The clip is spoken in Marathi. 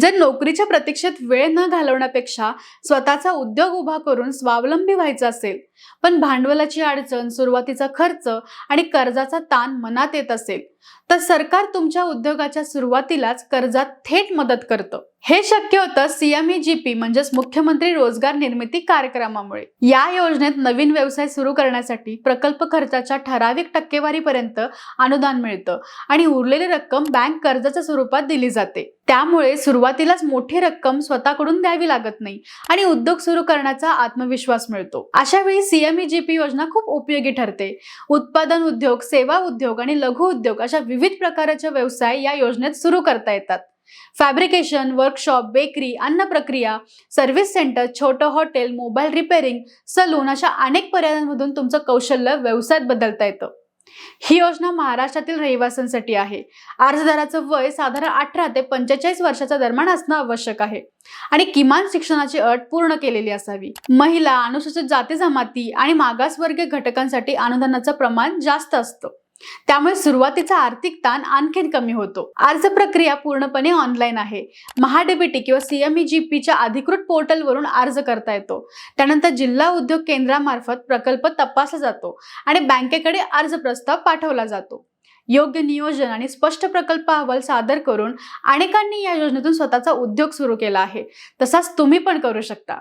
जर नोकरीच्या प्रतीक्षेत वेळ न घालवण्यापेक्षा स्वतःचा उद्योग उभा करून स्वावलंबी व्हायचं असेल, पण भांडवलाची अडचण, सुरुवातीचा खर्च आणि कर्जाचा ताण मनात येत असेल, तर सरकार तुमच्या उद्योगाच्या सुरुवातीलाच कर्जात थेट मदत करतं। हे शक्य होतं CMEGP म्हणजेच मुख्यमंत्री रोजगार निर्मिती कार्यक्रमामुळे। या योजनेत नवीन व्यवसाय सुरू करण्यासाठी प्रकल्प खर्चाच्या ठराविक टक्केवारीपर्यंत अनुदान मिळतं आणि उरलेली रक्कम बँक कर्जाच्या स्वरूपात दिली जाते। त्यामुळे सुरुवातीलाच मोठी रक्कम स्वतःकडून द्यावी लागत नाही आणि उद्योग सुरू करण्याचा आत्मविश्वास मिळतो। अशा वेळी CMEGP योजना खूप उपयोगी ठरते। उत्पादन उद्योग, सेवा उद्योग आणि लघु उद्योग अशा विविध प्रकारचे व्यवसाय या योजनेत सुरू करता येतात। फॅब्रिकेशन, वर्कशॉप, बेकरी, अन्न प्रक्रिया, सर्व्हिस सेंटर, छोटं हॉटेल, मोबाईल रिपेअरिंग, सलून अशा अनेक पर्यायांमधून तुमचं कौशल्य व्यवसायात बदलता येतं। ही योजना महाराष्ट्रातील रहिवाशांसाठी आहे। अर्जदाराचं वय साधारण 18 ते 45 वर्षाच्या दरम्यान असणं आवश्यक आहे आणि किमान शिक्षणाची अट पूर्ण केलेली असावी। महिला, अनुसूचित जाती जमाती आणि मागासवर्गीय घटकांसाठी अनुदानाचं प्रमाण जास्त असतं। त्यामुळे सुरुवातीचा आर्थिक ताण आणखीन कमी होतो। अर्ज प्रक्रिया पूर्णपणे ऑनलाईन आहे। महाडीबीटी किंवा CMEGPच्या अधिकृत पोर्टलवरून अर्ज करता येतो। त्यानंतर जिल्हा उद्योग केंद्रामार्फत प्रकल्प तपासला जातो आणि बँकेकडे अर्ज प्रस्ताव पाठवला जातो। योग्य नियोजन आणि स्पष्ट प्रकल्प अहवाल सादर करून अनेकांनी या योजनेतून स्वतःचा उद्योग सुरू केला आहे। तसाच तुम्ही पण करू शकता।